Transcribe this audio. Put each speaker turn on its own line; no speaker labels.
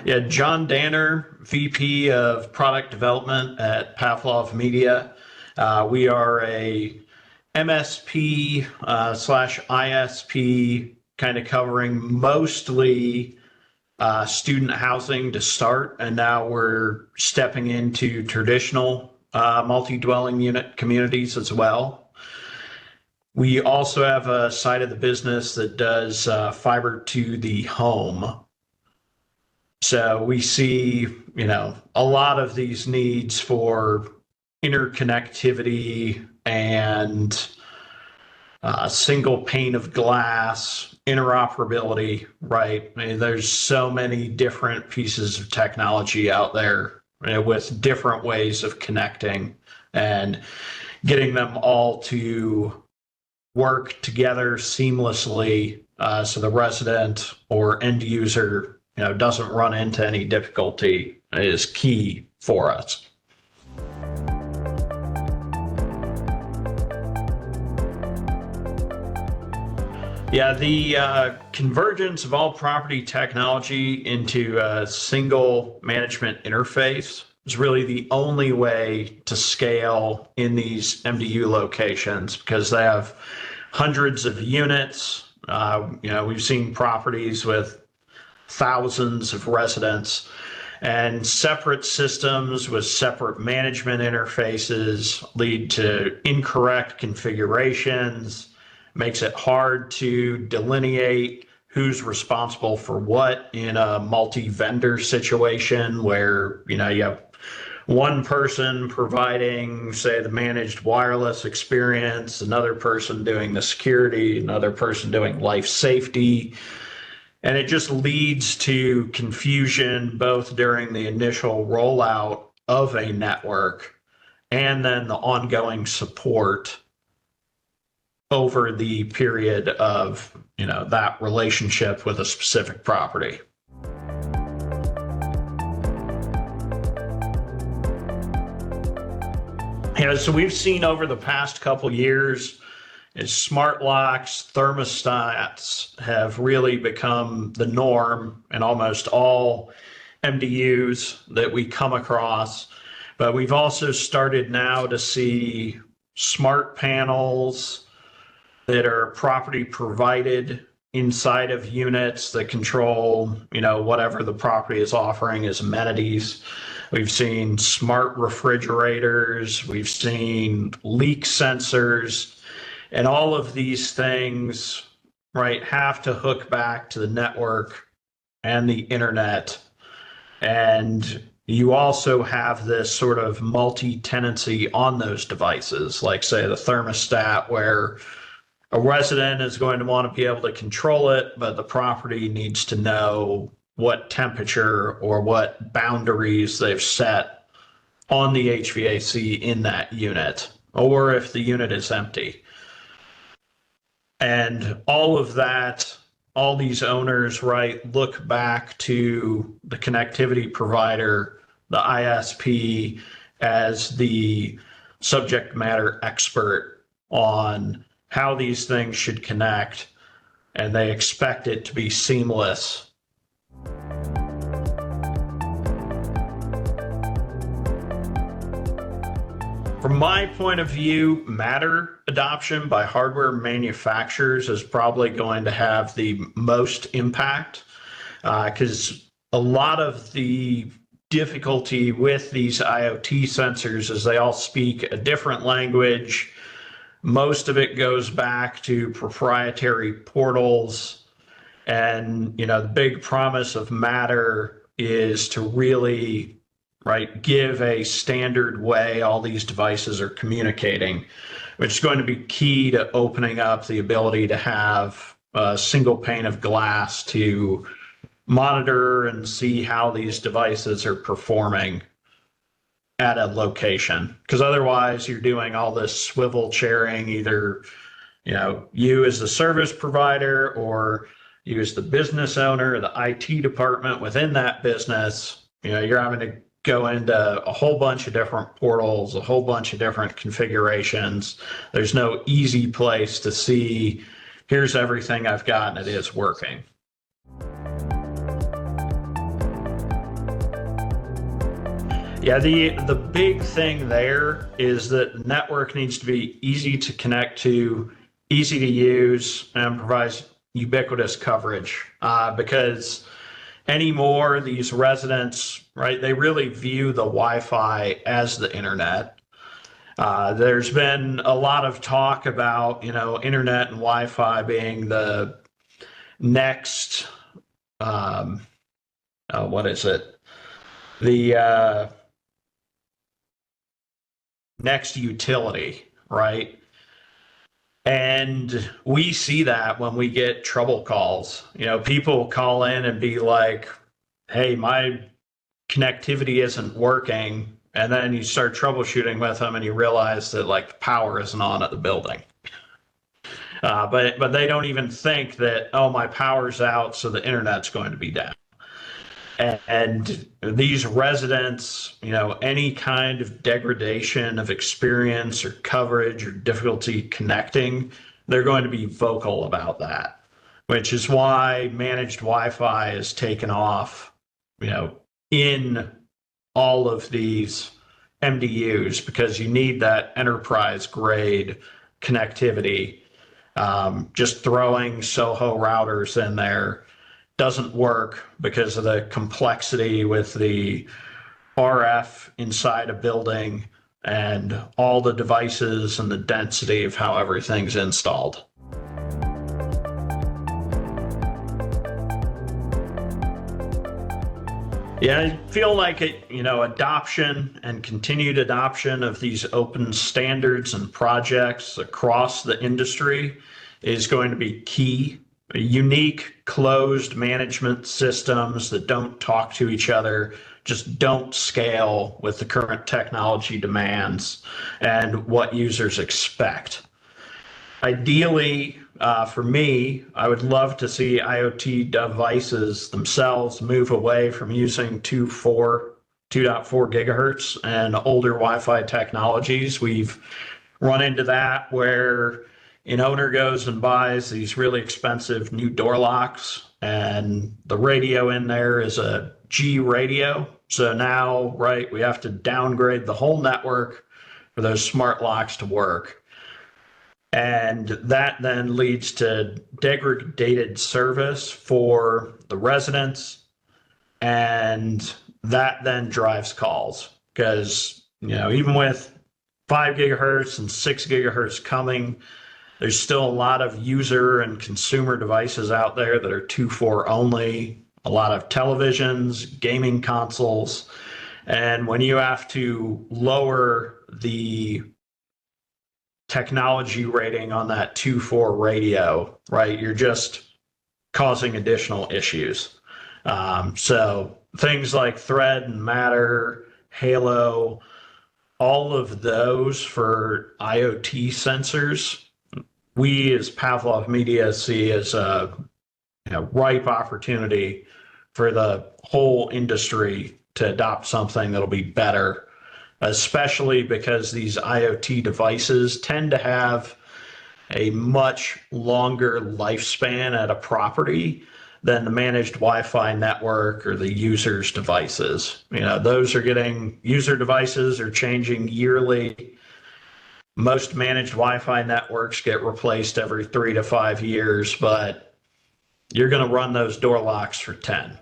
Yeah, John Danner, VP of Product Development at Pavlov Media. We are a MSP slash ISP, kind of covering mostly student housing to start, and now we're stepping into traditional multi-dwelling unit communities as well. We also have a side of the business that does fiber to the home. So we see, a lot of these needs for interconnectivity and single pane of glass, interoperability, right? I mean, there's so many different pieces of technology out there with different ways of connecting and getting them all to work together seamlessly so the resident or end user doesn't run into any difficulty is key for us. Yeah, the convergence of all property technology into a single management interface is really the only way to scale in these MDU locations because they have hundreds of units. We've seen properties with thousands of residents, and separate systems with separate management interfaces lead to incorrect configurations, makes it hard to delineate who's responsible for what in a multi-vendor situation where you have one person providing, say, the managed wireless experience, another person doing the security, another person doing life safety. And it just leads to confusion both during the initial rollout of a network and then the ongoing support over the period of that relationship with a specific property. So we've seen over the past couple years is smart locks, thermostats have really become the norm in almost all MDUs that we come across. But we've also started now to see smart panels that are property provided inside of units that control, whatever the property is offering as amenities. We've seen smart refrigerators, we've seen leak sensors. And all of these things, right, have to hook back to the network and the internet. And you also have this sort of multi-tenancy on those devices, like say the thermostat, where a resident is going to want to be able to control it, but the property needs to know what temperature or what boundaries they've set on the HVAC in that unit, or if the unit is empty. And all of that, all these owners, right, look back to the connectivity provider, the ISP, as the subject matter expert on how these things should connect, and they expect it to be seamless. From my point of view, Matter adoption by hardware manufacturers is probably going to have the most impact because a lot of the difficulty with these IoT sensors is they all speak a different language. Most of it goes back to proprietary portals. And, the big promise of Matter is to really give a standard way all these devices are communicating, which is going to be key to opening up the ability to have a single pane of glass to monitor and see how these devices are performing at a location. Because otherwise you're doing all this swivel chairing, either you as the service provider or you as the business owner or the IT department within that business. You're having to go into a whole bunch of different portals, a whole bunch of different configurations. There's no easy place to see, here's everything I've got and it is working. Yeah, the big thing there is that the network needs to be easy to connect to, easy to use, and provides ubiquitous coverage. Because anymore, these residents, right, they really view the Wi-Fi as the internet. There's been a lot of talk about, internet and Wi-Fi being the next, um, what is it? The next utility, right? And we see that when we get trouble calls. People call in and be like, hey, my connectivity isn't working. And then you start troubleshooting with them and you realize that like the power isn't on at the building. But they don't even think that, oh, my power's out, so the internet's going to be down. And these residents, any kind of degradation of experience or coverage or difficulty connecting, they're going to be vocal about that, which is why managed Wi-Fi is taken off, in all of these MDUs, because you need that enterprise grade connectivity. Just throwing Soho routers in there doesn't work because of the complexity with the RF inside a building and all the devices and the density of how everything's installed. Yeah, I feel like adoption and continued adoption of these open standards and projects across the industry is going to be key. Unique closed management systems that don't talk to each other just don't scale with the current technology demands and what users expect. Ideally, for me, I would love to see IoT devices themselves move away from using 2.4 gigahertz and older Wi-Fi technologies. We've run into that where an owner goes and buys these really expensive new door locks, and the radio in there is a G radio. So now, right, we have to downgrade the whole network for those smart locks to work. And that then leads to degraded service for the residents. And that then drives calls because, even with 5 gigahertz and 6 gigahertz coming, there's still a lot of user and consumer devices out there that are 2.4 only, a lot of televisions, gaming consoles. And when you have to lower the technology rating on that 2.4 radio, right, you're just causing additional issues. So things like Thread and Matter, Halo, all of those for IoT sensors, we as Pavlov Media see as a ripe opportunity for the whole industry to adopt something that'll be better, especially because these IoT devices tend to have a much longer lifespan at a property than the managed Wi-Fi network or the user's devices. User devices are changing yearly. Most managed Wi-Fi networks get replaced every 3 to 5 years, but you're going to run those door locks for 10.